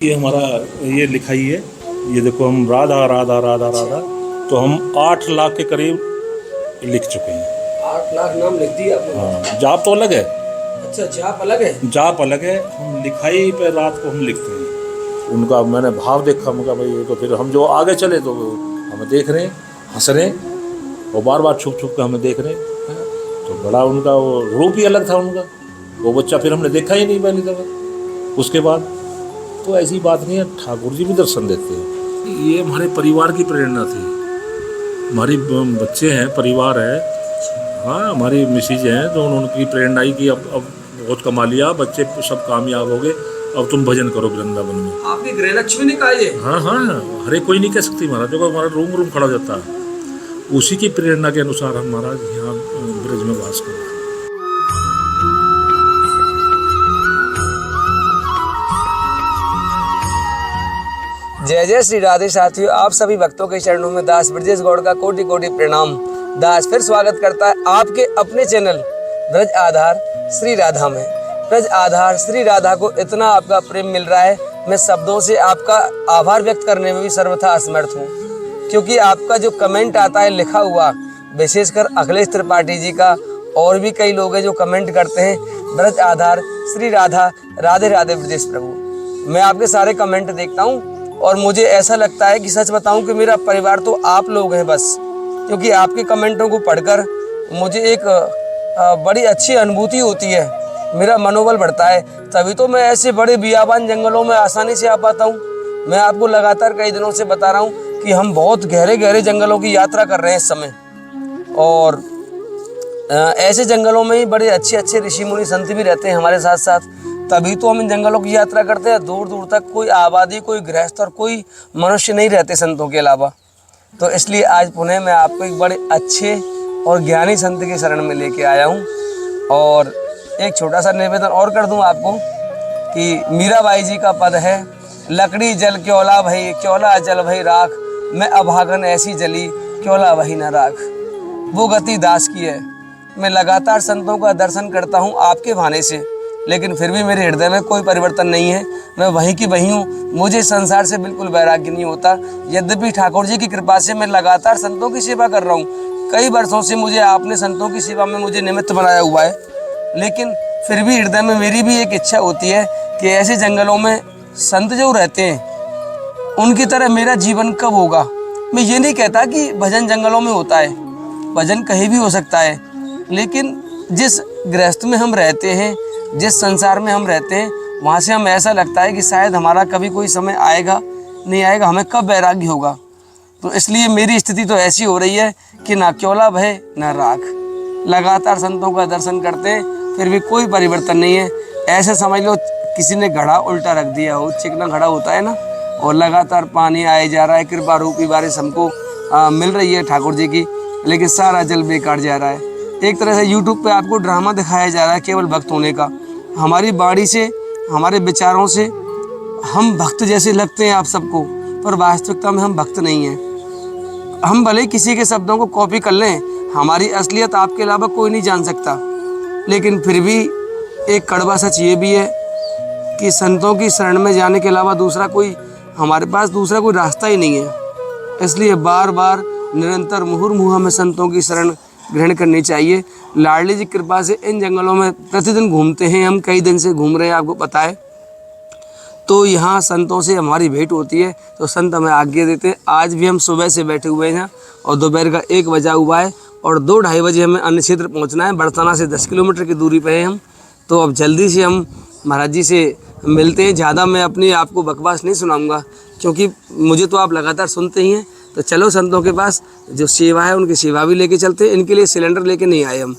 ये हमारा ये लिखाई है। ये देखो हम राधा राधा राधा राधा, तो हम 8 लाख के करीब लिख चुके हैं। 8 लाख नाम लिख दिए आपने? हाँ, जाप तो अलग है। अच्छा, जाप अलग है। जाप अलग है, हम लिखाई पे रात को हम लिखते हैं। उनका मैंने भाव देखा, मैं कहा भाई ये तो फिर हम जो आगे चले तो हमें देख रहे हैं, हंस रहे हैं और बार बार छुप छुप के हमें देख रहे हैं। तो बड़ा उनका वो रूप ही अलग था उनका। वो बच्चा फिर हमने देखा ही नहीं पहली दफ़ा। उसके बाद तो ऐसी बात नहीं है, ठाकुर जी भी दर्शन देते हैं। ये हमारे परिवार की प्रेरणा थी। हमारी बच्चे हैं, परिवार है। हाँ, हमारी मिसेज हैं तो उनकी प्रेरणा ही कि अब बहुत कमा लिया, बच्चे सब कामयाब हो गए, अब तुम भजन करो वृंदावन में। आपकी गृहलक्ष्मी ने कहा ये? हाँ हाँ, हरे कोई नहीं कह सकती महाराज। देखो हमारा रूम रूम खड़ा हो जाता है, उसी की प्रेरणा के अनुसार हम महाराज यहाँ ब्रज में वास कर रहे हैं। जय जय श्री राधे। साथियों, आप सभी भक्तों के चरणों में दास ब्रजेश गौड़ का कोटि कोटि प्रणाम। दास फिर स्वागत करता है आपके अपने चैनल ब्रज आधार श्री राधा में। ब्रज आधार श्री राधा को इतना आपका प्रेम मिल रहा है, मैं शब्दों से आपका आभार व्यक्त करने में भी सर्वथा असमर्थ हूँ। क्योंकि आपका जो कमेंट आता है लिखा हुआ, विशेषकर अखिलेश त्रिपाठी जी का, और भी कई लोग हैं जो कमेंट करते हैं ब्रज आधार श्री राधा राधे राधे ब्रजेश प्रभु। मैं आपके सारे कमेंट देखता हूँ और मुझे ऐसा लगता है कि सच बताऊं कि मेरा परिवार तो आप लोग हैं बस। क्योंकि आपके कमेंटों को पढ़कर मुझे एक बड़ी अच्छी अनुभूति होती है, मेरा मनोबल बढ़ता है। तभी तो मैं ऐसे बड़े बियाबान जंगलों में आसानी से आ पाता हूँ। मैं आपको लगातार कई दिनों से बता रहा हूँ कि हम बहुत गहरे गहरे जंगलों की यात्रा कर रहे हैं इस समय, और ऐसे जंगलों में ही बड़े अच्छे अच्छे ऋषि मुनि संत भी रहते हैं हमारे साथ साथ। तभी तो हम इन जंगलों की यात्रा करते हैं। दूर दूर तक कोई आबादी, कोई गृहस्थ और कोई मनुष्य नहीं रहते संतों के अलावा। तो इसलिए आज पुनः मैं आपको एक बड़े अच्छे और ज्ञानी संत के शरण में लेके आया हूँ। और एक छोटा सा निवेदन और कर दूँ आपको कि मीराबाई जी का पद है, लकड़ी जल क्योला भई, क्योला जल भई राख, मैं अभागन ऐसी जली, क्योला वही न राख। वो गति दास की है। मैं लगातार संतों का दर्शन करता हूँ आपके बहाने से, लेकिन फिर भी मेरे हृदय में कोई परिवर्तन नहीं है। मैं वहीं की वहीं हूँ। मुझे संसार से बिल्कुल वैराग्य नहीं होता। यद्यपि ठाकुर जी की कृपा से मैं लगातार संतों की सेवा कर रहा हूँ। कई वर्षों से मुझे आपने संतों की सेवा में मुझे निमित्त बनाया हुआ है, लेकिन फिर भी हृदय में मेरी भी एक इच्छा होती है कि ऐसे जंगलों में संत जो रहते हैं उनकी तरह मेरा जीवन कब होगा। मैं ये नहीं कहता कि भजन जंगलों में होता है, भजन कहीं भी हो सकता है, लेकिन जिस गृहस्थ में हम रहते हैं, जिस संसार में हम रहते हैं, वहाँ से हमें ऐसा लगता है कि शायद हमारा कभी कोई समय आएगा नहीं आएगा, हमें कब वैराग्य होगा। तो इसलिए मेरी स्थिति तो ऐसी हो रही है कि ना क्योला भय ना राख। लगातार संतों का दर्शन करते हैं, फिर भी कोई परिवर्तन नहीं है। ऐसे समझ लो किसी ने घड़ा उल्टा रख दिया हो, चिकना घड़ा होता है ना, और लगातार पानी आए जा रहा है। कृपा रूपी बारिश हमको मिल रही है ठाकुर जी की, लेकिन सारा जल बेकार जा रहा है। एक तरह से यूट्यूब पे आपको ड्रामा दिखाया जा रहा है केवल भक्त होने का। हमारी बाणी से, हमारे विचारों से हम भक्त जैसे लगते हैं आप सबको, पर वास्तविकता में हम भक्त नहीं हैं। हम भले किसी के शब्दों को कॉपी कर लें, हमारी असलियत आपके अलावा कोई नहीं जान सकता, लेकिन फिर भी एक कड़वा सच ये भी है कि संतों की शरण में जाने के अलावा दूसरा कोई, हमारे पास दूसरा कोई रास्ता ही नहीं है। इसलिए बार बार निरंतर मुहुर्मुहु हमें संतों की शरण ग्रहण करनी चाहिए। लाडली जी कृपा से इन जंगलों में प्रतिदिन घूमते हैं हम, कई दिन से घूम रहे हैं, आपको पता है। तो यहाँ संतों से हमारी भेंट होती है, तो संत हमें आज्ञा देते हैं। आज भी हम सुबह से बैठे हुए हैं और दोपहर का 1 बजा हुआ है और 2-2:30 बजे हमें अन्य क्षेत्र पहुँचना है। बरसाना से 10 किलोमीटर की दूरी पर हैं हम। तो अब जल्दी से हम महाराज जी से मिलते हैं। ज़्यादा मैं अपनी आपको बकवास नहीं सुनाऊँगा, क्योंकि मुझे तो आप लगातार सुनते ही हैं। तो चलो संतों के पास जो सेवा है उनकी सेवा भी लेके चलते हैं। इनके लिए सिलेंडर लेके नहीं आए हम,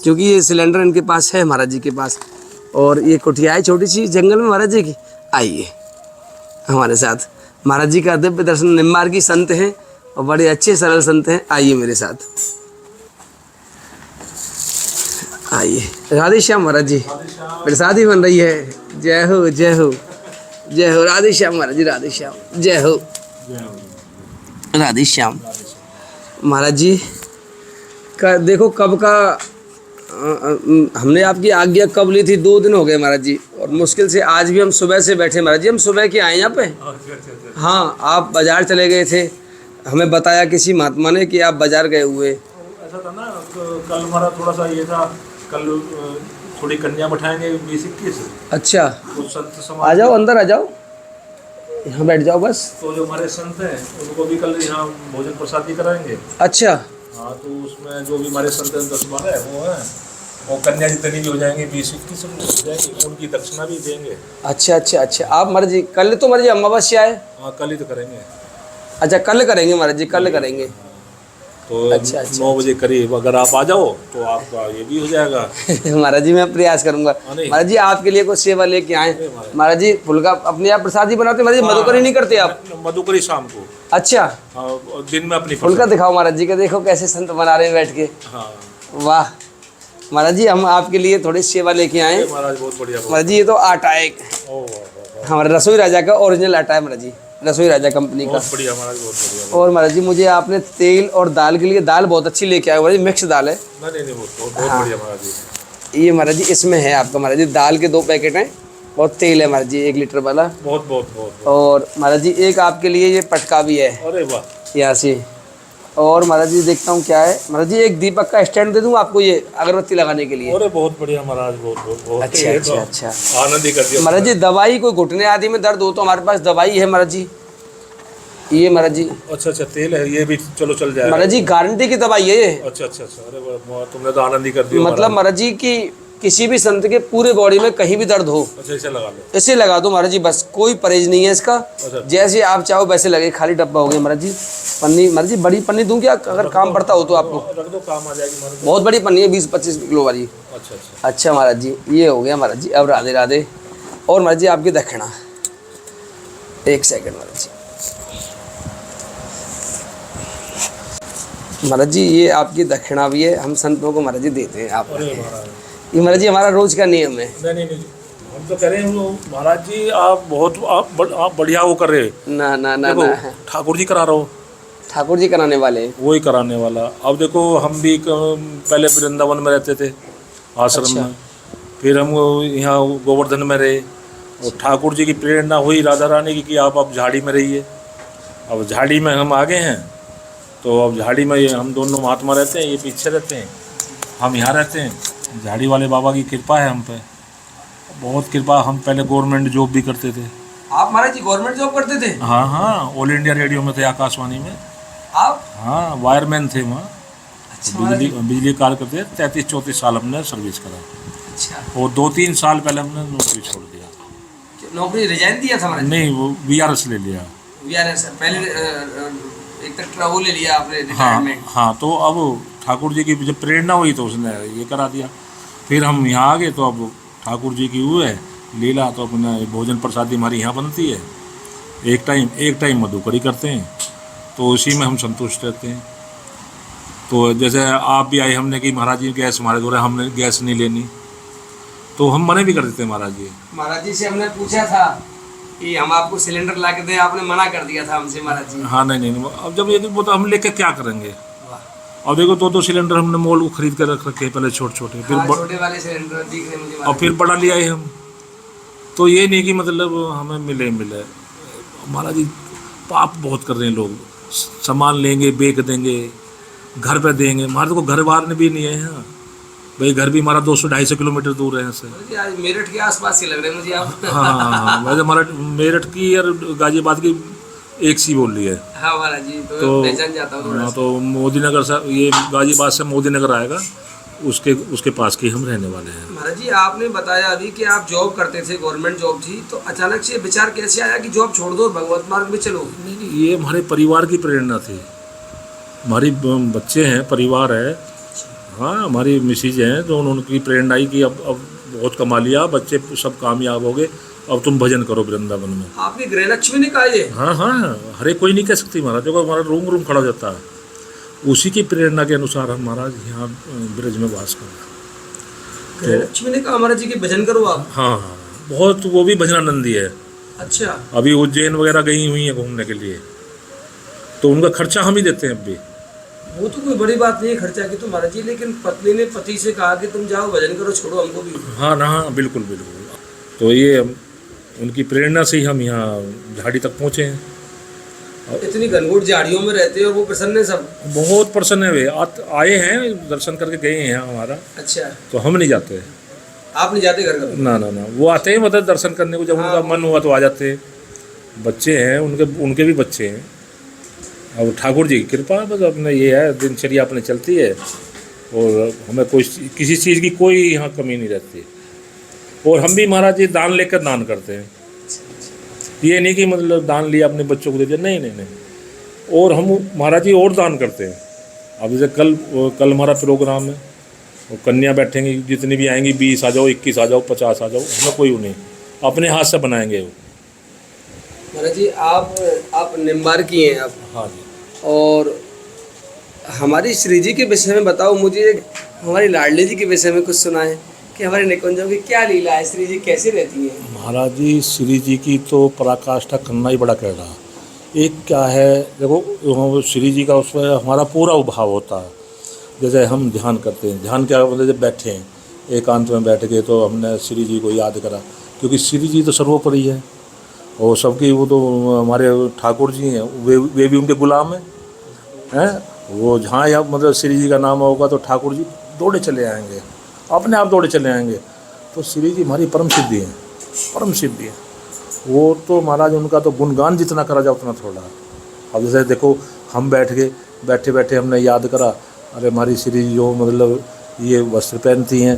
क्योंकि ये सिलेंडर इनके पास है महाराज जी के पास। और ये कुटिया है छोटी सी जंगल में महाराज जी की। आइए हमारे साथ, महाराज जी का दिव्य दर्शन। निम्बार्की संत हैं और बड़े अच्छे सरल संत हैं। आइए मेरे साथ, आइए। राधे श्याम महाराज जी, प्रसादी बन रही है। जय हो जय हो जय हो। राधे श्याम महाराज जी, राधे श्याम, जय हो राधे श्याम। महाराज जी का देखो कब का हमने आपकी आज्ञा कब ली थी? 2 दिन हो गए महाराज जी, और मुश्किल से आज भी हम सुबह से बैठे महाराज जी। हम सुबह के आए यहाँ पे। हाँ, आप बाजार चले गए थे, हमें बताया किसी महात्मा ने कि आप बाजार गए हुए। ऐसा था ना, कल हमारा थोड़ा सा ये था, कल थोड़ी कन्या बैठाएंगे 20-21। अच्छा, तो संत आ समाज, जाओ, अंदर आ जाओ, यहाँ बैठ जाओ बस। तो जो हमारे संत हैं उनको भी कल यहाँ भोजन प्रसादी कराएंगे। अच्छा, हाँ, तो उसमें जो भी हमारे संत हैं 10-12 है वो हैं, और कन्या जितनी भी हो जाएंगे 20-21 हो जाएंगे, उनकी दक्षिणा भी देंगे। अच्छा अच्छा अच्छा। आप महाराज जी कल तो महाराज जी अमावस्या है। हाँ, कल ही तो करेंगे। अच्छा, कल करेंगे महाराज जी, कल करेंगे। तो अच्छा, अच्छा, 9 बजे करीब अगर आप आ जाओ तो आपका ये भी हो जाएगा। महाराज जी मैं प्रयास करूंगा। नहीं। महाराज जी आपके लिए कुछ सेवा लेके आए। महाराज जी फुल्का अपने आप प्रसाद ही बनाते महाराज जी, मधुकरी नहीं करते आप? मधुकरी शाम को। अच्छा, हाँ, और दिन में अपनी फुल्का दिखाओ महाराज जी का, देखो कैसे संत बना रहे हैं बैठ के। हाँ वाह महाराज जी, हम आपके लिए थोड़ी सेवा लेके आए। महाराज, बहुत बढ़िया। महाराज जी ये तो आटा है एक, हमारा रसोई राजा का ओरिजिनल आटा है महाराज जी, रसोई राजा कंपनी का। बहुत बढ़िया महाराज, बहुत बढ़िया। और महाराज जी मुझे आपने तेल और दाल के लिए, दाल बहुत अच्छी लेके आए महाराज जी, मिक्स दाल है। नहीं, बहुत बढ़िया महाराज जी। ये महाराज जी इसमें है आपका महाराज जी, दाल के 2 पैकेट हैं, और तेल है महाराज जी 1 लीटर वाला। बहुत। और महाराज जी एक आपके लिए ये पटका भी है। अरे वाह। यहाँ से। और महाराज जी देखता हूँ क्या है, महाराज जी एक दीपक का स्टैंड दे दूँ आपको, ये अगरबत्ती लगाने के लिए। अरे बहुत बढ़िया महाराज, बहुत। अच्छा अच्छा अच्छा। आनंद ही कर दिया महाराज जी दवाई, कोई घुटने आदि में दर्द हो तो हमारे पास दवाई है महाराज जी। ये महाराज जी, अच्छा, तेल है ये भी, चलो चल जाएगा महाराज जी गारंटी की दवाई है ये। अच्छा। अरे वाह, तुमने तो आनंद ही कर दिया। मतलब महाराज जी की किसी भी संत के पूरे बॉडी में कहीं भी दर्द हो, अच्छा, इसे लगा लो। इसे लगा दो महाराज जी, बस कोई परहेज नहीं है इसका। अच्छा। जैसे आप चाहो वैसे लगे, खाली डब्बा हो गया महाराज जी। पन्नी महाराज जी बड़ी पन्नी दूं क्या, अगर काम पड़ता हो तो आपको? रख दो, काम आ जाएगी महाराज। बहुत बड़ी पन्नी है, 20-25 किलो वाली। अच्छा। अच्छा महाराज जी ये हो गया महाराज जी, अब राधे राधे। और महाराज जी आपकी दक्षिणा, 1 सेकंड महाराज जी। महाराज जी ये आपकी दक्षिणा भी है, हम संतों को महाराज जी देते हैं आप। ये महाराज जी हमारा रोज का नियम है। नहीं, हम तो कह रहे हैं महाराज जी, आप बढ़िया वो कर रहे। ना ठाकुर जी करा रहे हो। ठाकुर जी कराने वाले, वही कराने वाला। अब देखो, हम भी पहले वृंदावन में रहते थे आश्रम अच्छा। में, फिर हम यहाँ गोवर्धन में रहे, और ठाकुर जी की प्रेरणा हुई राधा रानी की कि आप अब झाड़ी में रहिए। अब झाड़ी में हम आ गए हैं, तो अब झाड़ी में ये हम दोनों महात्मा रहते हैं, ये पीछे रहते हैं, हम यहाँ रहते हैं। झाड़ी वाले बाबा की कृपा है हम पे, बहुत कृपा। हम पहले गवर्नमेंट जॉब भी करते थे। आप महाराज जी गवर्नमेंट जॉब करते थे? हाँ, ऑल इंडिया रेडियो में थे, आकाशवाणी में। आप? हाँ, वायरमैन थे वहाँ। अच्छा, बिजली कार्य करते 33-34 साल हमने सर्विस करा। अच्छा। और 2-3 साल पहले हमने नौकरी छोड़ दिया। नौकरी रिजाइन दिया था महाराज? नहीं, वो VRS ले लिया। VRS पहले एक तक वो ले लिया आपने रिटायरमेंट। हाँ, तो अब ठाकुर जी की जब प्रेरणा हुई तो उसने ये करा दिया। फिर हम यहाँ आ गए, तो अब ठाकुर जी की वो है लीला, तो अपना भोजन प्रसादी हमारी यहाँ बनती है। एक टाइम मधुकरी करते हैं, तो उसी में हम संतुष्ट रहते हैं। तो जैसे आप भी आए, हमने कि महाराज जी गैस हमारे द्वारा, हमने गैस नहीं लेनी, तो हम मना भी कर देते हैं महाराज जी। महाराज जी से हमने पूछा था कि हम आपको सिलेंडर ला के दें, आपने मना कर दिया था हमसे महाराज जी। हाँ, नहीं, अब जब ये वो तो हम लेके क्या करेंगे। अब देखो, 2 सिलेंडर हमने मॉल को खरीद कर रख रखे हैं, पहले छोटे, फिर छोटे वाले सिलेंडर दिख रहे मुझे, और फिर बड़ा लिया है हम। तो ये नहीं कि मतलब हमें मिले महाराज जी, पाप बहुत कर रहे हैं लोग। सामान लेंगे, बेच देंगे, घर पे देंगे। हमारे को घर बार भी नहीं है यहाँ भाई, घर भी हमारा 200-250 किलोमीटर दूर है यहाँ से। आज मेरठ के आसपास से लग रहे हैं मुझे आप। हाँ, वैसे हमारा मेरठ की और गाजियाबाद की एक सी बोल रही है। हाँ महाराज जी, तो पहचान जाता हूँ। हाँ, तो मोदी नगर से, ये गाजियाबाद से मोदी नगर आएगा, उसके पास के हम रहने वाले हैं। महाराज जी आपने बताया अभी कि आप जॉब करते थे, गवर्नमेंट जॉब थी, तो अचानक से विचार कैसे आया कि जॉब छोड़ दो, भगवत मार्ग में चलो? नहीं, ये हमारे परिवार की प्रेरणा थी। हमारी बच्चे हैं, परिवार है। हाँ, हमारी मिसेज हैं, तो उनकी प्रेरणा आई कि अब बहुत कमा लिया, बच्चे सब कामयाब हो गए, अब तुम भजन करो वृंदावन में। आपकी गृहलक्ष्मी ने कहा ये? हाँ, हरे कोई नहीं कह सकती महाराज। देखो, हमारा रूम खड़ा हो जाता है, उसी की प्रेरणा के अनुसार हम महाराज यहाँ ब्रज में वास कर। गृहलक्ष्मी ने कहा महाराज जी के भजन करो आप? हाँ, बहुत। वो भी भजनानंदी है। अच्छा। अभी उज्जैन वगैरह गई हुई है घूमने के लिए, तो उनका खर्चा हम ही देते हैं अब भी। वो तो कोई बड़ी बात नहीं है खर्चा की तो महाराज जी, लेकिन पत्नी ने पति से कहा कि तुम जाओ भजन करो, छोड़ो हमको भी। हाँ ना, हाँ बिल्कुल बिल्कुल। तो ये उनकी प्रेरणा से ही हम यहाँ झाड़ी तक पहुँचे हैं। इतनी घनघोर झाड़ियों में रहते हैं और वो प्रसन्न है सब। बहुत प्रसन्न है वे, आए हैं दर्शन करके गए हैं हमारा। अच्छा, तो हम नहीं जाते, आप नहीं जाते घर का? ना ना ना, वो आते हैं मतलब दर्शन करने को, जब उनका मन हुआ तो आ जाते हैं। बच्चे हैं उनके भी बच्चे हैं। अब ठाकुर जी की कृपा बस अपने ये है, दिनचर्या अपने चलती है और हमें कोई किसी चीज़ की कोई यहाँ कमी नहीं रहती। और हम भी महाराज जी दान लेकर दान करते हैं, ये नहीं कि मतलब दान लिया अपने बच्चों को दे दिया, नहीं नहीं नहीं। और हम महाराज जी और दान करते हैं। अब जैसे कल हमारा प्रोग्राम है, वो कन्या बैठेंगी, जितनी भी आएंगी 20 आ जाओ, 21 आ जाओ, 50 आ जाओ, हमें कोई नहीं, अपने हाथ से बनाएंगे वो। महाराज जी आप निम्बार की हैं आप? हाँ जी। और हमारी श्री जी के विषय में बताओ मुझे, हमारी लाडली जी के विषय में कुछ सुनाएं कि हमारे निकुंजों की क्या लीला है, श्री जी कैसे रहती हैं? महाराज जी श्री जी की तो पराकाष्ठा करना ही बड़ा कह रहा। एक क्या है, देखो श्री जी का उसमें हमारा पूरा उभाव होता है। जैसे हम ध्यान करते हैं, ध्यान क्या मतलब जब बैठे हैं एकांत में बैठ के, तो हमने श्री जी को याद करा, क्योंकि श्री जी तो सर्वोपरि है और सबकी, वो तो हमारे ठाकुर जी हैं, वे भी उनके गुलाम हैं। वो जहाँ या मतलब श्री जी का नाम होगा तो ठाकुर जी दौड़े चले आएंगे, अपने आप दौड़े चले आएंगे। तो श्री जी हमारी परम सिद्धि है, परम सिद्धि है। वो तो महाराज उनका तो गुणगान जितना करा जाए उतना थोड़ा। अब जैसे देखो हम बैठे बैठे हमने याद करा, अरे हमारी श्री जी जो मतलब ये वस्त्र पहनती हैं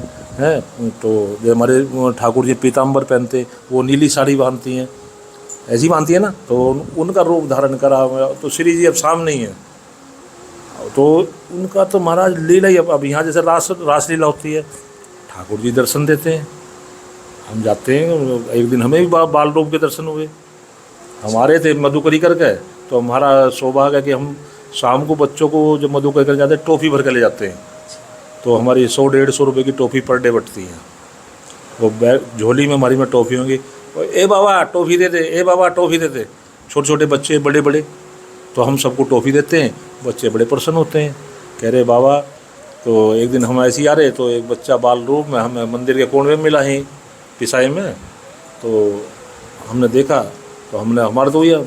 तो जो हमारे ठाकुर जी पीताम्बर पहनते, वो नीली साड़ी बांधती हैं, ऐसी बांधती है ना, तो उनका रूप धारण करा। तो श्री जी अब सामने ही है, तो उनका तो महाराज लीला ही। अब यहाँ जैसे रास लीला होती है, ठाकुर जी दर्शन देते हैं, हम जाते हैं। एक दिन हमें भी बाल रूप के दर्शन हुए, हमारे थे मधुकरी करके। तो हमारा सौभाग्य है कि हम शाम को बच्चों को जब मधुकरी कर जाते हैं टॉफ़ी भर के ले जाते हैं। तो हमारी 100-150 रुपये की टॉफ़ी पर डे बटती है। वो झोली में हमारी में टॉफ़ी होंगी, ए बाबा टॉफ़ी दे दे, ए बाबा टॉफ़ी दे दे। छोटे छोटे बच्चे बड़े बड़े, तो हम सबको टॉफ़ी देते हैं। बच्चे बड़े प्रसन्न होते हैं, कह रहे बाबा। तो एक दिन हम ऐसे ही आ रहे, तो एक बच्चा बाल रूप में हमें मंदिर के कोने में मिला है पिसाई में। तो हमने देखा, तो हमने हमारा तो ये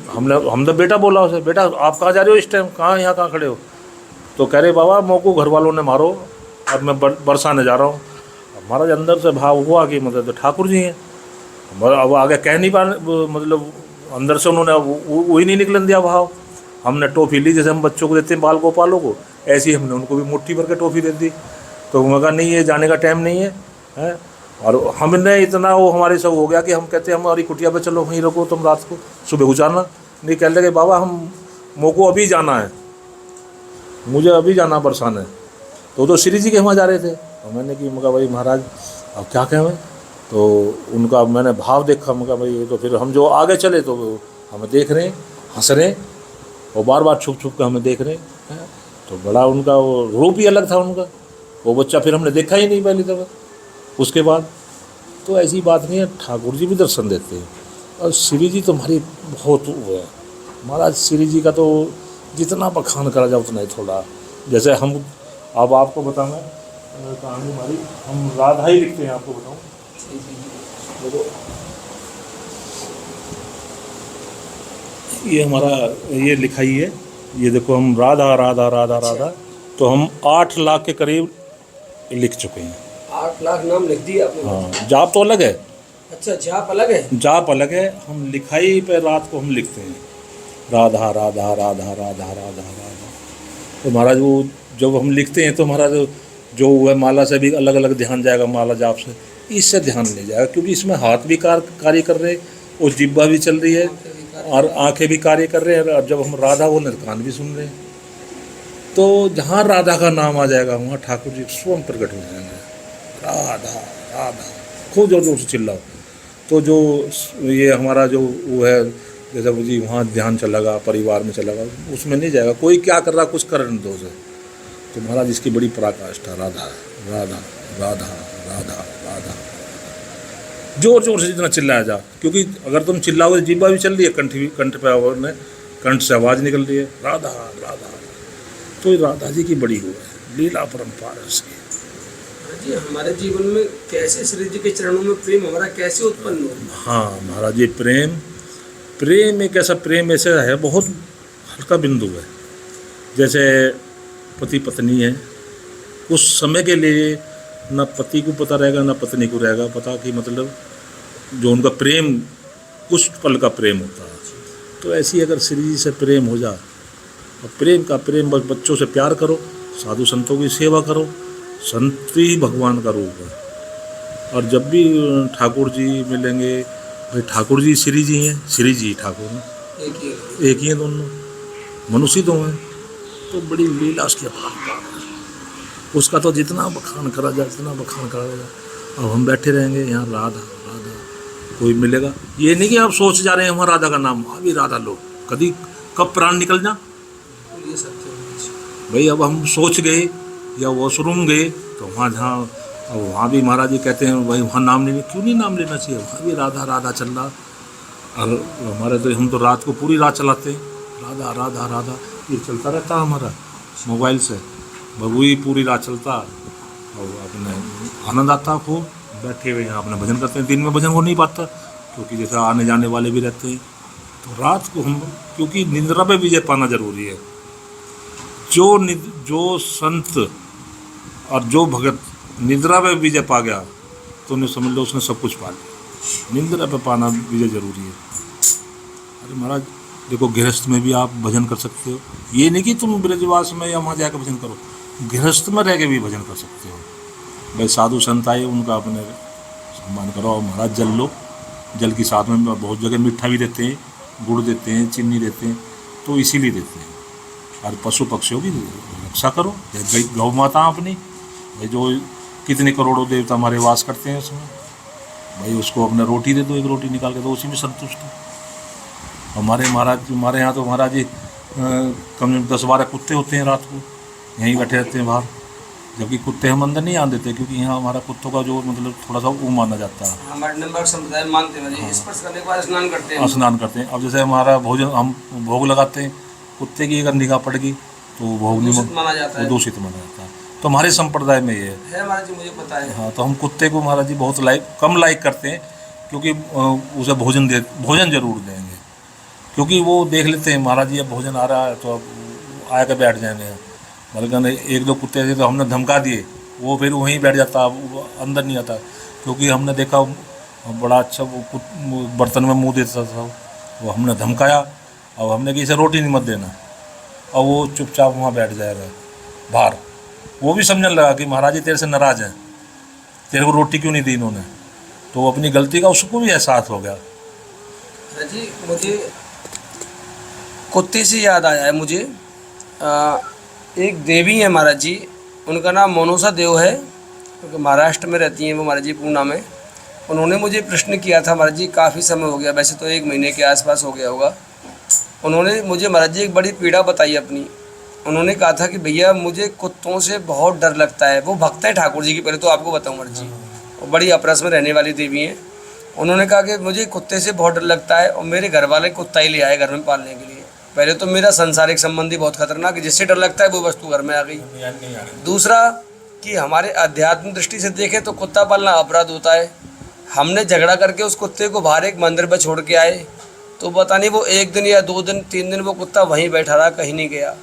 हमने बेटा बोला उसे, बेटा आप कहाँ जा रहे हो इस टाइम, यहाँ कहाँ खड़े हो? तो कह रहे बाबा मोको घर वालों ने मारो, अब मैं बरसाने जा रहा हूँ। हमारा अंदर से भाव हुआ कि मतलब तो ठाकुर जी हैं। अब आगे कह नहीं पा, मतलब अंदर से उन्होंने वही नहीं निकलन दिया भाव। हमने टॉफ़ी ली, जैसे हम बच्चों को देते हैं बाल गोपालों को, ऐसे ही हमने उनको भी मुट्ठी भर के टॉफ़ी दे दी। तो मैं कहा नहीं, ये जाने का टाइम नहीं है। और हमने इतना वो हमारे सब हो गया कि हम कहते हैं हमारी कुटिया पे चलो वहीं रुको, तुम रात को सुबह को जाना। नहीं, कहने लगे बाबा हम मोको अभी जाना है, मुझे अभी जाना बरसाने। तो श्री जी के वहाँ जा रहे थे। और मैंने कि मगा भाई महाराज अब क्या कहें मैं, तो उनका मैंने भाव देखा, मगा भाई ये तो फिर हम जो आगे चले तो हमें देख रहे हैं, हंस रहे हैं और बार बार छुप छुप के हमें देख रहे हैं। तो बड़ा उनका वो रूप ही अलग था उनका। वो बच्चा फिर हमने देखा ही नहीं पहली दफ़ा उसके बाद। तो ऐसी बात नहीं है, ठाकुर जी भी दर्शन देते हैं। और श्री जी तो हमारी बहुत वो है महाराज। श्री जी का तो जितना बखान करा जाए उतना ही थोड़ा। जैसे हम अब आपको बताऊँ कहानी हमारी, हम राधा ही लिखते हैं, आपको बताऊँ देखो ये हमारा ये लिखाई है, ये देखो हम राधा राधा राधा राधा, तो हम 8 लाख के करीब लिख चुके हैं। 8 लाख नाम लिख दिए आपने? हाँ, जाप तो अलग है। अच्छा, जाप अलग है? जाप अलग है। हम लिखाई पे रात को हम लिखते हैं राधा राधा राधा राधा राधा राधा। तो महाराज वो जब हम लिखते हैं तो महाराज जो है माला से भी अलग अलग ध्यान जाएगा, माला जाप से इससे ध्यान नहीं जाएगा, क्योंकि इसमें हाथ भी कार्य कर रहे और जिब्बा भी चल रही है और आंखें भी कार्य कर रहे हैं। और जब हम राधा बोल रहे कान भी सुन रहे हैं। तो जहाँ राधा का नाम आ जाएगा वहाँ ठाकुर जी स्वयं प्रकट हो जाएंगे। राधा राधा खूब जोर जोर से चिल्लाओ। तो जो ये हमारा जो वो है, जैसे वो जी वहाँ ध्यान चलेगा, परिवार में चलेगा, उसमें नहीं जाएगा। कोई क्या कर रहा कुछ कर दो से। तो महाराज इसकी बड़ी पराकाष्ठा, राधा राधा राधा राधा राधा, जोर जोर से जितना चिल्लाया जा। क्योंकि अगर तुम चिल्लाओगे जिब्बा भी चल रही है, कंठ पे कंठ से आवाज़ निकल रही है, राधा राधा। तो राधा जी की बड़ी हुआ है, लीला परंपार है उसकी। जी हमारे जीवन में कैसे श्री जी के चरणों में प्रेम हमारा कैसे उत्पन्न हो? हाँ महाराज जी, प्रेम एक ऐसा प्रेम ऐसा है, बहुत हल्का बिंदु है। जैसे पति पत्नी है, उस समय के लिए ना पति को पता रहेगा ना पत्नी को रहेगा पता कि मतलब जो उनका प्रेम उस पल का प्रेम होता है। तो ऐसी अगर श्री जी से प्रेम हो जाए, और प्रेम का प्रेम बस बच्चों से प्यार करो, साधु संतों की सेवा करो, संत ही भगवान का रूप है। और जब भी ठाकुर जी मिलेंगे, भाई ठाकुर जी श्री जी हैं, श्री जी ठाकुर हैं, एक ही हैं दोनों, मनुष्य तो हैं। तो बड़ी लीला उसकी अपार, उसका तो जितना बखान करा जाए जितना बखान करा जाए। अब हम बैठे रहेंगे यहाँ राधा राधा, कोई मिलेगा, ये नहीं कि आप सोच जा रहे हैं वहाँ राधा का नाम, अभी राधा लो, कभी कब प्राण निकल जा। भाई अब हम सोच गए या वॉशरूम गए तो वहाँ जहाँ, अब वहाँ भी महाराज जी कहते हैं भाई वहाँ नाम नहीं, क्यों नहीं नाम लेना चाहिए, वहाँ भी राधा राधा चल रहा। और हमारे तो हम तो रात को पूरी रात चलाते हैं, राधा राधा राधा ये चलता रहता हमारा मोबाइल से, वही पूरी रात चलता। और अपने आनंद आता खूब, बैठे हुए यहाँ अपने भजन करते हैं। दिन में भजन हो नहीं पाता क्योंकि जैसे आने जाने वाले भी रहते हैं। तो रात को हम, क्योंकि निद्रा पे विजय पाना जरूरी है। जो संत और जो भगत निद्रा पे विजय पा गया तो उन्हें समझ लो उसने सब कुछ पा लिया। निद्रा पे पाना विजय जरूरी है। अरे महाराज देखो, गृहस्थ में भी आप भजन कर सकते हो, ये नहीं कि तुम ब्रजवास में या वहाँ जाकर भजन करो, गृहस्थ में रह के भी भजन कर सकते हो। भाई साधु संत आए उनका अपने सम्मान करो। और महाराज जल लो, जल की साथ में बहुत जगह मीठा भी देते हैं, गुड़ देते हैं, चीनी देते हैं, तो इसीलिए देते हैं। और पशु पक्षियों की रक्षा करो, गौ माता अपनी, भाई जो कितने करोड़ों देवता हमारे वास करते हैं उसमें, भाई उसको अपने रोटी दे दो, एक रोटी निकाल के दो, उसी में संतुष्ट हो। हमारे यहाँ तो महाराज जी कम से कम 10-12 कुत्ते होते हैं, रात को यहीं बैठे रहते हैं बाहर, जबकि कुत्ते हम अंदर नहीं आने देते क्योंकि यहाँ हमारा कुत्तों का जो मतलब थोड़ा सा वो माना जाता है। हमारे नंबर संप्रदाय मानते हैं, हाँ। स्पर्श करने के बाद स्नान करते हैं, स्नान करते हैं। अब जैसे हमारा भोजन, हम भोग लगाते हैं, कुत्ते की अगर निगाह पड़ गई तो भोग नहीं माना जाता है, दूषित माना जाता है। तो हमारे संप्रदाय में ये है महाराज जी, मुझे पता है। हाँ, तो हम कुत्ते को महाराज जी बहुत कम लाइक करते हैं, क्योंकि उसे भोजन जरूर देंगे, क्योंकि वो देख लेते हैं महाराज जी अब भोजन आ रहा है तो अब आया के बैठ जाएंगे। बल्कि एक दो कुत्ते ऐसे तो हमने धमका दिए, वो फिर वहीं बैठ जाता, वो अंदर नहीं आता, क्योंकि हमने देखा बड़ा अच्छा वो बर्तन में मुँह देता था, वो हमने धमकाया। अब हमने कि इसे रोटी नहीं मत देना, और वो चुपचाप वहाँ बैठ जाएगा बाहर। वो भी समझने लगा कि महाराज जी तेरे से नाराज़ हैं, तेरे को रोटी क्यों नहीं दी इन्होंने, तो वो अपनी गलती का उसको भी एहसास हो गया। जी मुझे कुत्ते से याद आया है, मुझे एक देवी है महाराज जी, उनका नाम मोनोसा देव है, क्योंकि महाराष्ट्र में रहती हैं वो महाराज जी, पूना में। उन्होंने मुझे प्रश्न किया था महाराज जी, काफ़ी समय हो गया, वैसे तो 1 महीने के आसपास हो गया होगा। उन्होंने मुझे महाराज जी एक बड़ी पीड़ा बताई अपनी। उन्होंने कहा था कि भैया मुझे कुत्तों से बहुत डर लगता है। वो भक्त है ठाकुर जी की, पहले तो आपको बताऊँ महाराज जी, वो बड़ी अपरस में रहने वाली देवी हैं। उन्होंने कहा कि मुझे कुत्ते से बहुत डर लगता है, और मेरे घर वाले कुत्ता ही ले आए घर में पालने के लिए। पहले तो मेरा संसारिक संबंधी बहुत खतरनाक, जिससे डर लगता है वो वस्तु घर में आ गई। दूसरा कि हमारे आध्यात्मिक दृष्टि से देखें तो कुत्ता पालना अपराध होता है। हमने झगड़ा करके उस कुत्ते को बाहर एक मंदिर पर छोड़ के आए, तो पता नहीं वो 1 दिन या 2 दिन 3 दिन वो कुत्ता वहीं बैठा रहा, कहीं नहीं गया।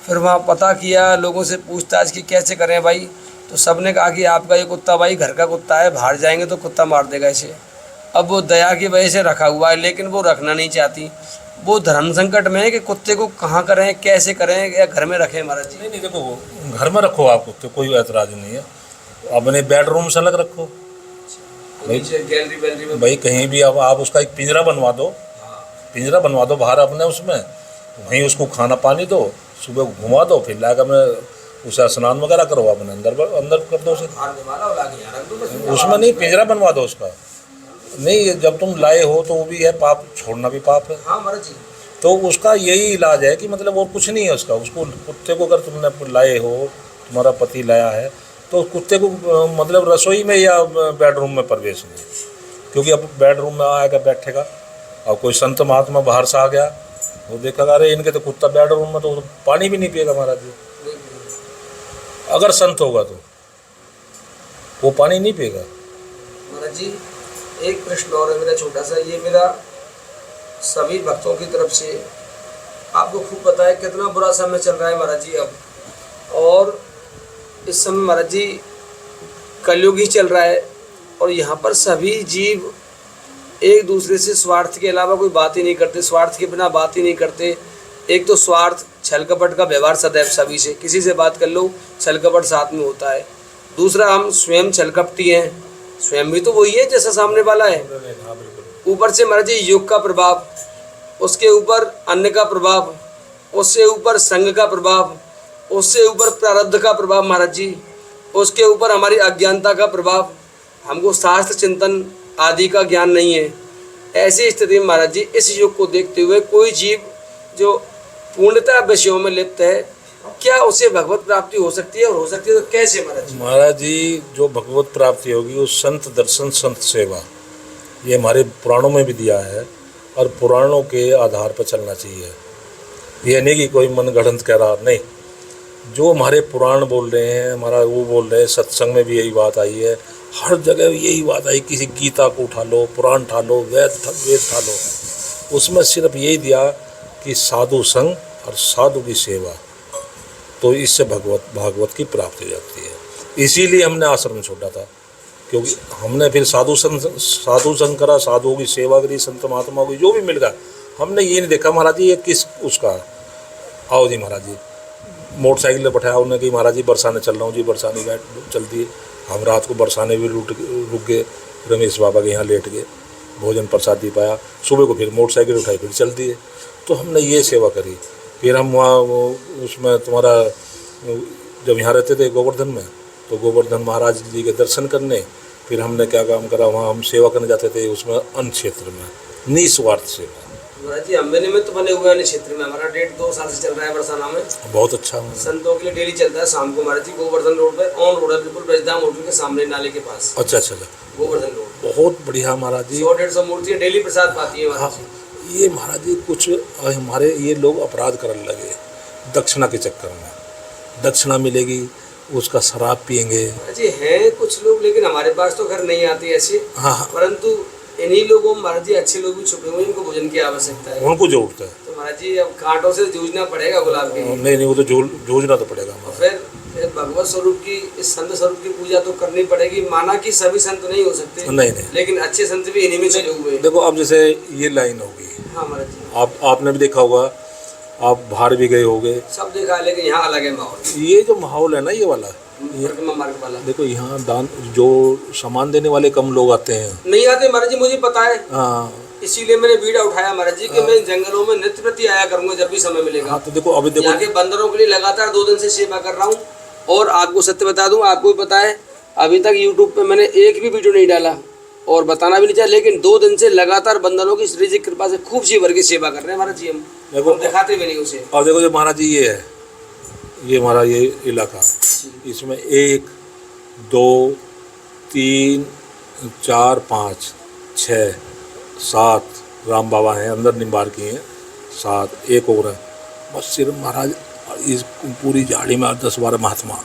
फिर वहाँ पता किया, लोगों से पूछताछ की कैसे करें भाई, तो सब ने कहा कि आपका ये कुत्ता भाई घर का कुत्ता है, बाहर जाएंगे तो कुत्ता मार देगा इसे। अब वो दया की वजह से रखा हुआ है, लेकिन वो रखना नहीं चाहती। वो धर्म संकट में है कि कुत्ते को कहाँ करें, कैसे करें, या घर में रखें महाराज जी? नहीं देखो, घर में रखो आप कुत्ते, कोई ऐतराज नहीं है। अपने बेडरूम से अलग रखो गैलरी वैलरी में, भाई कहीं भी। अब आप उसका एक पिंजरा बनवा दो बाहर अपने, उसमें वहीं उसको खाना पानी दो, सुबह घुमा दो, फिर लाकर मैं उसे स्नान वगैरह करो, अपने अंदर कर दो उसे, उसमें नहीं, पिंजरा बनवा दो उसका। नहीं, जब तुम लाए हो तो वो भी है पाप, छोड़ना भी पाप है। हाँ महाराज जी। तो उसका यही इलाज है कि मतलब और कुछ नहीं है उसका। उसको कुत्ते को अगर तुमने लाए हो, तुम्हारा पति लाया है, तो कुत्ते को मतलब रसोई में या बेडरूम में प्रवेश नहीं, क्योंकि अब बेडरूम में आएगा बैठेगा। और कोई संत महात्मा बाहर से आ गया, वो देखेगा अरे इनके तो कुत्ता बेडरूम में, तो पानी भी नहीं पिएगा महाराज जी। अगर संत होगा तो वो पानी नहीं पिएगा। महाराज जी एक प्रश्न और है मेरा छोटा सा, ये मेरा सभी भक्तों की तरफ से, आपको खूब पता है कितना बुरा समय चल रहा है महाराज जी अब, और इस समय महाराज जी कलयुग ही चल रहा है, और यहाँ पर सभी जीव एक दूसरे से स्वार्थ के अलावा कोई बात ही नहीं करते, स्वार्थ के बिना बात ही नहीं करते। एक तो स्वार्थ, छल कपट का व्यवहार सदैव सभी से, किसी से बात कर लो छल कपट साथ में होता है। दूसरा हम स्वयं छल कपटी हैं, स्वयं भी तो वही है जैसा सामने वाला है। ऊपर से महाराज जी युग का प्रभाव, उसके ऊपर अन्न का प्रभाव, उससे ऊपर संग का प्रभाव, उससे ऊपर प्रारब्ध का प्रभाव महाराज जी, उसके ऊपर हमारी अज्ञानता का प्रभाव, हमको शास्त्र चिंतन आदि का ज्ञान नहीं है। ऐसी स्थिति में महाराज जी इस युग को देखते हुए कोई जीव जो पूर्णतः विषयों में लिप्त है, क्या उसे भगवत प्राप्ति हो सकती है, और हो सकती है तो कैसे महाराज जी? महाराज जी जो भगवत प्राप्ति होगी वो संत दर्शन संत सेवा, ये हमारे पुराणों में भी दिया है, और पुराणों के आधार पर चलना चाहिए। ये नहीं कि कोई मनगढ़ंत कह रहा, नहीं, जो हमारे पुराण बोल रहे हैं, हमारा वो बोल रहे हैं, सत्संग में भी यही बात आई है, हर जगह यही बात आई। किसी गीता को उठा लो, पुराण उठा लो, वेद उठा लो, उसमें सिर्फ यही दिया कि साधु संग और साधु की सेवा, तो इससे भागवत की प्राप्ति हो जाती है। इसीलिए हमने आश्रम छोड़ा था, क्योंकि हमने फिर साधु संग करा, साधुओं की सेवा करी, संत महात्माओं की जो भी मिल गया, हमने ये नहीं देखा महाराज जी ये किस उसका। आओ जी महाराज जी, मोटरसाइकिल पर बैठाया उन्होंने कि महाराज जी बरसाने चल रहा हूँ जी, बरसाने बैठ चलती है। हम रात को बरसाने भी रुक गए, रमेश बाबा के यहाँ लेट गए, भोजन प्रसादी पाया, सुबह को फिर मोटरसाइकिल उठाई फिर चलती है। तो हमने ये सेवा करी। फिर हम वहाँ उसमें तुम्हारा जब यहाँ रहते थे गोवर्धन में, तो गोवर्धन महाराज जी के दर्शन करने, फिर हमने क्या काम करा, वहाँ हम सेवा करने जाते थे उसमें अन्न क्षेत्र में, निस्वार्थ सेवा। महाराज जी अम्बेनी में तो बने हुए हैं क्षेत्र में, हमारा 1.5-2 साल से चल रहा है बरसाना में, बहुत अच्छा संतों के लिए डेली चलता है शाम को महाराज जी, गोवर्धन रोड पे ऑन रोड है, बिल्कुल ब्रजधाम होटल के सामने नाले के पास। अच्छा, गोवर्धन रोड बहुत बढ़िया महाराज जी। 100-150 मूर्तियाँ डेली प्रसाद पाती है महाराज जी। ये महाराज जी कुछ हमारे ये लोग अपराध करने लगे दक्षिणा के चक्कर में, दक्षिणा मिलेगी उसका शराब पियेंगे। जी हैं कुछ लोग, लेकिन हमारे पास तो घर नहीं आते ऐसे। हाँ, परंतु इन्हीं लोगों में महाराज जी अच्छे लोग भी छुपे हुए, इनको भोजन की आवश्यकता है, उनको जरूरत है। तो महाराज जी अब कांटों से जूझना पड़ेगा गुलाब के। नहीं वो तो जूझना तो पड़ेगा। फिर भगवत स्वरूप की, इस संत स्वरूप की पूजा तो करनी पड़ेगी। माना कि सभी संत नहीं हो सकते, नहीं, लेकिन अच्छे संत भी इन्हीं में चले हुए। देखो अब जैसे ये लाइन होगी, हाँ महाराज जी, आपने भी देखा होगा, आप बाहर भी गए होगे, सब देखा है, लेकिन यहाँ अलग है माहौल। ये जो माहौल है ना ये वाला, मार्ग वाला, देखो यहाँ दान जो सामान देने वाले कम लोग आते हैं, नहीं आते महाराज जी, मुझे पता है। हाँ, इसीलिए मैंने बीड़ा उठाया महाराज जी कि मैं जंगलों में नित्य प्रति आया करूंगा जब भी समय मिलेगा। हाँ, तो देखो अभी देखो यहाँ के बंदरों के लिए लगातार 2 दिन से सेवा कर रहा हूँ, और आपको सत्य बता दूं, आपको भी पता है अभी तक यूट्यूब पे मैंने एक भी वीडियो नहीं डाला, और बताना भी नहीं चाहिए, लेकिन 2 दिन से लगातार बंदरों की श्री जी की कृपा से खूब जी भर की सेवा कर रहे हैं महाराज जी। हम देखो दिखाते भी नहीं उसे। और देखो जो महाराज जी ये है, ये हमारा ये इलाका, इसमें 1 2 3 4 5 6 7 राम बाबा हैं, अंदर निम्बार की हैं 7, एक और है बस। सिर्फ महाराज इस पूरी झाड़ी में 10-12 महात्मा,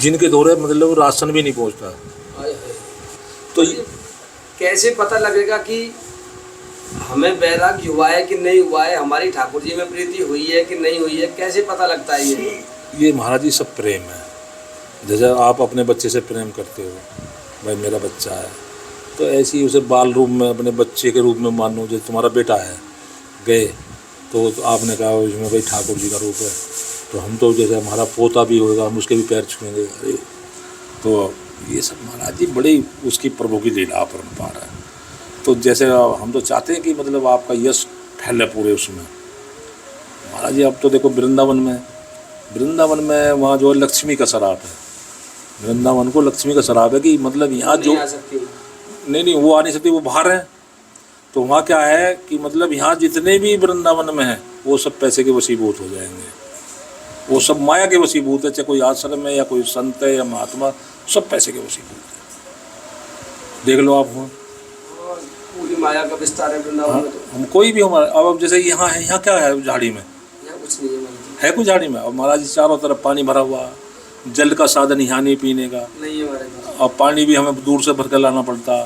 जिनके दौरे मतलब राशन भी नहीं पहुंचता। तो कैसे पता लगेगा कि हमें वैराग्य हुआ है कि नहीं हुआ है, हमारी ठाकुर जी में प्रीति हुई है कि नहीं हुई है, कैसे पता लगता है? ये महाराज जी सब प्रेम है। जैसे आप अपने बच्चे से प्रेम करते हो, भाई मेरा बच्चा है, तो ऐसे ही उसे बाल रूप में अपने बच्चे के रूप में मानो। जैसे तुम्हारा बेटा है, गए तो आपने कहा इसमें भाई ठाकुर जी का रूप है, तो हम तो जैसे हमारा पोता भी होगा हम उसके भी पैर छुएंगे। अरे तो ये सब महाराज जी बड़ी उसकी प्रभु की लीला परम्परा है। तो जैसे हम तो चाहते हैं कि मतलब आपका यश फैले पूरे उसमें। महाराज जी अब तो देखो वृंदावन में वहाँ जो लक्ष्मी का शराब है, वृंदावन को लक्ष्मी का शराब है कि मतलब यहाँ जो नहीं वो आ नहीं सकती, वो बाहर है। तो वहाँ क्या है कि मतलब यहाँ जितने भी वृंदावन में हैं वो सब पैसे के वशीभूत हो जाएंगे, वो सब माया के वशीभूत है, चाहे कोई आश्रम है या कोई संत है या महात्मा, सब पैसे के वशीभूत है। देख लो आप, वहाँ पूरी माया का विस्तार है वृंदावन में। तो हम कोई भी हमारे अब जैसे यहाँ है, यहाँ क्या है झाड़ी में, यहाँ कुछ नहीं है कुछ झाड़ी में। अब महाराज जी चारों तरफ पानी भरा हुआ, जल का साधन यहाँ नहीं पीने का, नहीं है महाराज जी। और पानी भी हमें दूर से भर कर लाना पड़ता।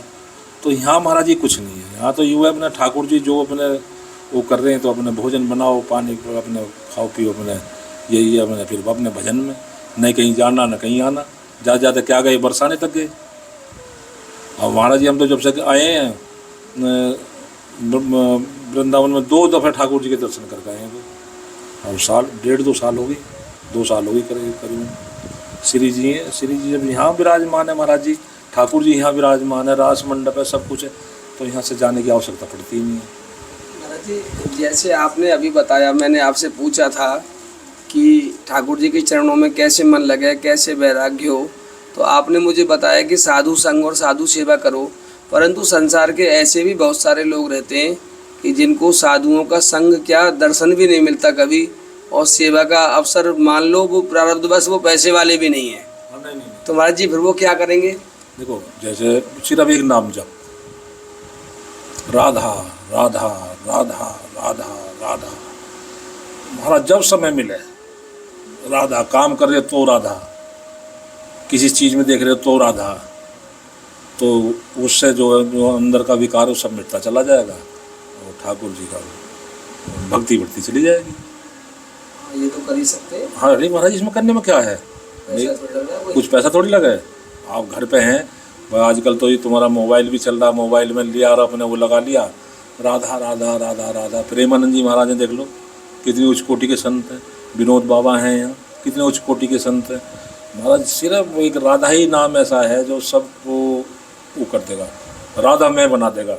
तो यहाँ महाराज जी कुछ नहीं है। यहाँ तो यूँ है अपने ठाकुर जी जो अपने वो कर रहे हैं, तो अपने भोजन बनाओ, पानी अपने खाओ पियो, अपने यही है अपने, फिर अपने भजन में, नहीं कहीं जाना न कहीं आना। ज़्यादा ज़्यादा क्या गए, बरसाने तक गए। और महाराज जी हम तो जब से आए हैं वृंदावन में 2 दफ़े ठाकुर जी के दर्शन करके आए हैं। और साल 1.5-2 साल हो गई, 2 साल हो गई करीब। श्री जी हैं, श्री जी जब यहाँ विराजमान है महाराज जी, ठाकुर जी यहाँ विराजमान है, रास मंडप है, सब कुछ है, तो यहाँ से जाने की आवश्यकता पड़ती ही नहीं है। महाराज जी जैसे आपने अभी बताया, मैंने आपसे पूछा था कि ठाकुर जी के चरणों में कैसे मन लगे, कैसे वैराग्य हो, तो आपने मुझे बताया कि साधु संग और साधु सेवा करो। परंतु संसार के ऐसे भी बहुत सारे लोग रहते हैं कि जिनको साधुओं का संग क्या, दर्शन भी नहीं मिलता कभी, और सेवा का अवसर मान लो वो प्रारब्धवश वो पैसे वाले भी नहीं है। नहीं। तो महाराज जी फिर वो क्या करेंगे? देखो जैसे सिर्फ एक नाम जप, राधा राधा राधा राधा राधा। महाराज जब समय मिले राधा, काम कर रहे तो राधा, किसी चीज़ में देख रहे हो तो राधा, तो उससे जो अंदर का विकार सब मिटता चला जाएगा और ठाकुर जी का भक्ति बढ़ती चली जाएगी। ये तो कर ही सकते हैं। हाँ अरे महाराज इसमें करने में क्या है, कुछ पैसा थोड़ी लगा है। आप घर पे हैं, आजकल तो ये तुम्हारा मोबाइल भी चल रहा, मोबाइल में लिया और अपने वो लगा लिया, राधा राधा राधा राधा। प्रेमानंद जी महाराज ने देख लो कितनी उच्च कोटि के संत हैं, विनोद बाबा हैं यहाँ, कितने उच्च कोटि के संत हैं। महाराज सिर्फ एक राधा ही नाम ऐसा है जो सबको वो कर देगा, राधा में बना देगा।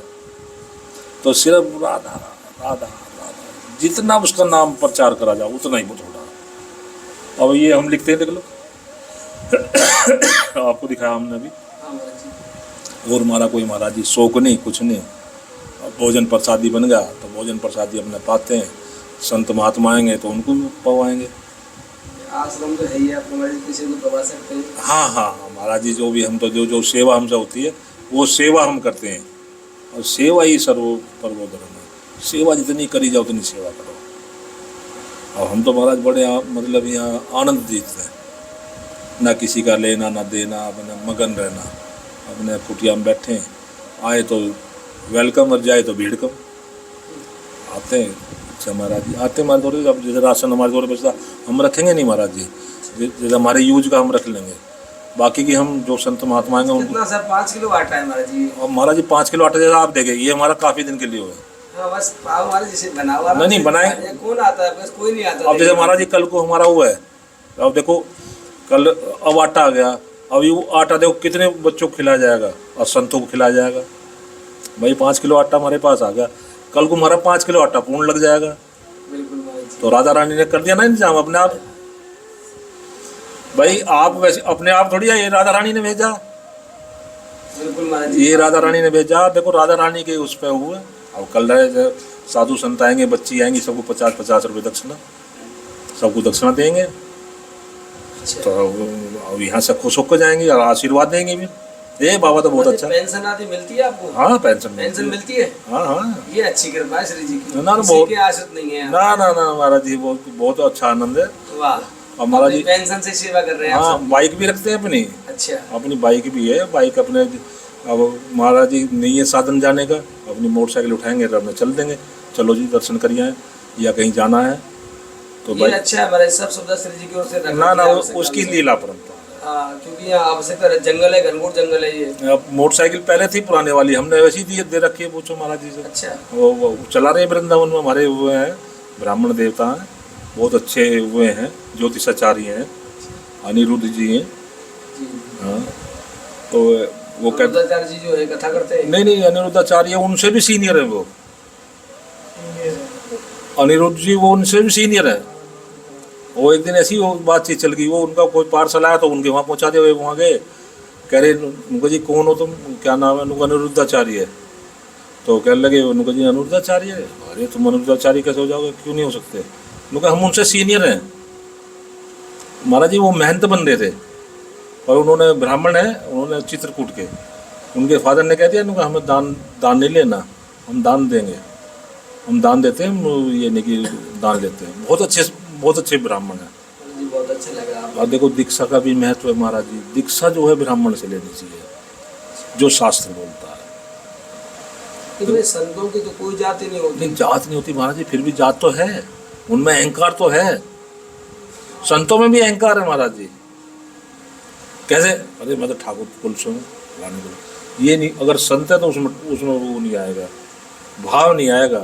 तो सिर्फ राधा राधा राधा, जितना उसका नाम प्रचार करा जाओ उतना ही बहुत होगा। अब ये हम लिखते हैं, देख लो आपको दिखाया हमने अभी। और हमारा कोई महाराज जी शौक नहीं, कुछ नहीं। भोजन प्रसादी बन गया तो भोजन प्रसादी अपने पाते हैं, संत महात्मा आएंगे तो उनको पवाएंगे। आश्रम तो है ही, आप महाराज किसी को पवा सकते हैं। हाँ महाराज जी जो भी हम तो जो सेवा हमसे होती है वो सेवा हम करते हैं, और सेवा ही सर्वोधर्म है। सेवा जितनी करी जाओ उतनी सेवा करो। और हम तो महाराज बड़े मतलब यहाँ आनंद जीतते हैं, ना किसी का लेना ना देना, अपने मगन रहना, अपने कुटिया में बैठे हैं, आए तो वेलकम और जाए तो भीड़ कम। आते हैं अच्छा महाराज जी, आते हमारे दौरे, अब जैसे राशन हमारे दौरे बचता हम रखेंगे नहीं महाराज जी, जैसे हमारे यूज का हम रख लेंगे, बाकी की हम जो संत महात्मा आएंगे उनको। कितना सर 5 किलो आटा है महाराज जी? और महाराज जी 5 किलो आटा जैसा आप देंगे, ये हमारा काफ़ी दिन के लिए हुआ है। हाँ बस पाव हमारे जैसे बना हुआ नहीं बनाए, कौन आता है? बस कोई नहीं आता। अब जैसे महाराज जी कल को हमारा हुआ है, अब देखो कल अब आटा आ गया, अब ये आटा देखो कितने बच्चों को खिलाया जाएगा और संतों को खिलाया जाएगा। भाई 5 किलो आटा हमारे पास आ गया, कल को हमारा 5 किलो आटा पूर्ण लग जाएगा। तो राधा रानी ने कर दिया ना इंतजाम अपने आप। भाई आप वैसे अपने आप थोड़ी, ये राधा रानी ने भेजा, ये राधा रानी ने भेजा। देखो राधा रानी के उस पर हुआ। और कल रहे साधु संत आएंगे, बच्ची आएंगी, सबको 50-50 रुपये दक्षिणा, सबको दक्षिणा देंगे। तो अब यहाँ से खुश होकर जाएंगे और आशीर्वाद देंगे भी। ये बाबा तो बहुत अच्छा। पेंशन आदि मिलती है आपको? हाँ पेंशन मिलती है। हाँ ये अच्छी कृपा है श्री जी की। ना बहुत आश्रित नहीं है। ना महाराज जी बहुत अच्छा आनंद है। वाह, और महाराज जी पेंशन से सेवा कर रहे हैं। हाँ बाइक भी रखते हैं अपनी। अच्छा, अपनी बाइक भी है, बाइक अपने। अब महाराज जी नहीं है साधन जाने का, अपनी मोटरसाइकिल उठाएंगे तो अपने चल देंगे, चलो जी दर्शन करिए आए या कहीं जाना है तो भाई। अच्छा है महाराज, सब सुविधा श्री जी की ओर से। ना उसकी लीला परंपरा, क्योंकि यहाँ आवश्यकता जंगल है, घनघोर जंगल है ये। अब मोटरसाइकिल पहले थी पुराने वाली, हमने वैसी दे रखी है, पूछो महाराज जी से। अच्छा, वो चला रहे हैं वृंदावन में, हमारे हुए हैं ब्राह्मण देवता हैं, बहुत अच्छे हुए हैं, ज्योतिषाचार्य हैं, अनिरुद्ध जी हैं। हाँ तो वो अनिरुद्धाचार्य जी जो है कथा करते हैं। नहीं अनिरुद्धाचार्य उनसे भी सीनियर है, वो अनिरुद्ध जी वो उनसे भी सीनियर है। वो एक दिन ऐसी वो बातचीत चल गई, वो उनका कोई पार्सल आया तो उनके वहाँ पहुँचा दिया। वहाँ गए, कह रहे उनको जी कौन हो तुम, क्या नाम है? उनको अनिरुद्धाचार्य है। तो कहने लगे उनको जी अनिरुद्धाचार्य है। अरे तुम अनिरुद्धाचार्य कैसे हो जाओगे, क्यों नहीं हो सकते? उनका हम उनसे सीनियर हैं। महाराज जी वो महंत बंदे थे और उन्होंने ब्राह्मण है, उन्होंने चित्रकूट के, उनके फादर ने कह दिया उनका हमें दान नहीं लेना, हम दान देंगे, हम दान देते हैं, हम ये नहीं कि दान लेते हैं। बहुत अच्छे ब्राह्मण हैं। अच्छा लगा और देखो दीक्षा का भी महत्व है महाराज जी। दीक्षा जो है ब्राह्मण से लेनी चाहिए, जो शास्त्र बोलता है। इसमें संतों की तो कोई जाति नहीं होती। नहीं, जात नहीं होती महाराज जी, फिर भी जात तो है, उनमें अहंकार तो है। संतों में भी अहंकार है महाराज जी। कैसे? अरे मैं तो ठाकुर कुल से हूँ, फलाने को। ये नहीं, अगर संत है तो उसमें वो नहीं आएगा, भाव नहीं आएगा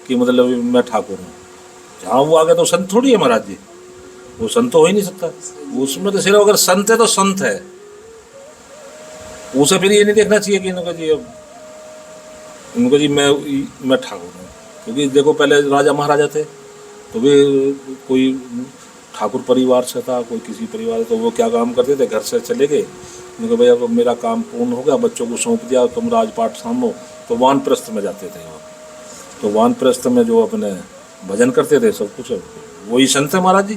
कि मतलब मैं ठाकुर हूँ। जहाँ वो आ गया तो संत थोड़ी है महाराज जी, वो संत तो हो ही नहीं सकता। उसमें तो सिर्फ अगर संत है तो संत है, उसे फिर ये नहीं देखना चाहिए कि इनको जी उनको जी मैं ठाकुर हूँ। क्योंकि देखो पहले राजा महाराजा थे तो वे कोई ठाकुर परिवार से था, कोई किसी परिवार, तो वो क्या काम करते थे, घर से चले गए, उनको भैया अब मेरा काम पूर्ण हो गया, बच्चों को सौंप दिया, तुम राजपाट सामो, तो वानप्रस्थ में जाते थे वो। तो वानप्रस्थ में जो अपने भजन करते थे, सब कुछ वही संत है महाराज जी।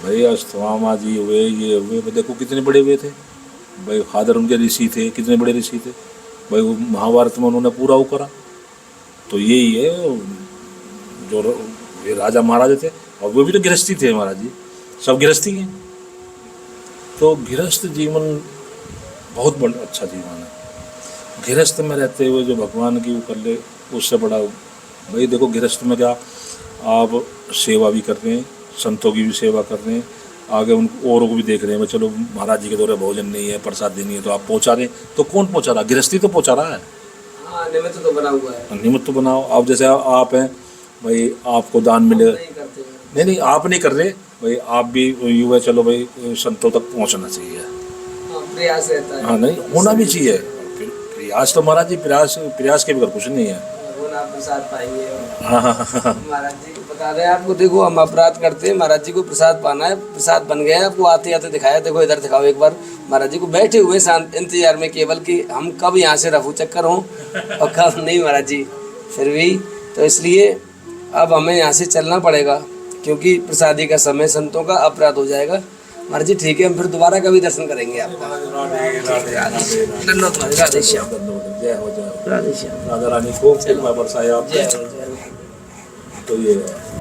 भाई अस्थवामा जी हुए, ये हुए, देखो कितने बड़े हुए थे भाई। फादर उनके ऋषि थे, कितने बड़े ऋषि थे भाई। वो महाभारत में उन्होंने पूरा वो करा। तो यही है जो ये राजा महाराजा थे, और वो भी तो गृहस्थी थे महाराज जी, सब गृहस्थी हैं। तो गृहस्थ जीवन बहुत बड़ा अच्छा जीवन है। गृहस्थ में रहते हुए जो भगवान की वो कर ले, उससे बड़ा भाई। देखो गृहस्थ में क्या, आप सेवा भी कर रहे हैं, संतों की भी सेवा कर रहे हैं, आगे उन औरों को भी देख रहे हैं। चलो महाराज जी के दौरे भोजन नहीं है, प्रसाद देनी है, तो आप पहुंचा रहे हैं। तो कौन पहुंचा रहा? गृहस्थी तो पहुंचा रहा है। हाँ, निमित्त तो बना हुआ है। निमित्त तो बनाओ। आप जैसे आप हैं भाई, आपको दान मिलेगा। नहीं, आप नहीं कर रहे भाई, आप भी यूँ है, चलो भाई संतों तक पहुंचना चाहिए। प्रयास रहता है। हाँ, नहीं होना भी चाहिए प्रयास। तो महाराज जी प्रयास के बगैर कुछ नहीं है। प्रसाद पाएंगे। हाँ। महाराज जी को बता रहे हैं आपको, देखो हम अपराध करते हैं, महाराज जी को प्रसाद पाना है, प्रसाद बन गया है। आपको आते आते दिखाया, देखो इधर दिखाओ एक बार। महाराज जी को बैठे हुए शांत इंतजार में, केवल कि हम कब यहाँ से रफू चक्कर हों और कब नहीं महाराज जी। फिर भी तो इसलिए अब हमें यहाँ से चलना पड़ेगा, क्योंकि प्रसादी का समय संतों का अपराध हो जाएगा। महाराज जी ठीक है, हम फिर दोबारा कभी दर्शन करेंगे आपका। धन्यवाद राधे श्याम। जय हो, जय हो। राधे श्याम। राधा रानी खूब कृपा बरसाए आप। जय हो, जय हो। तो ये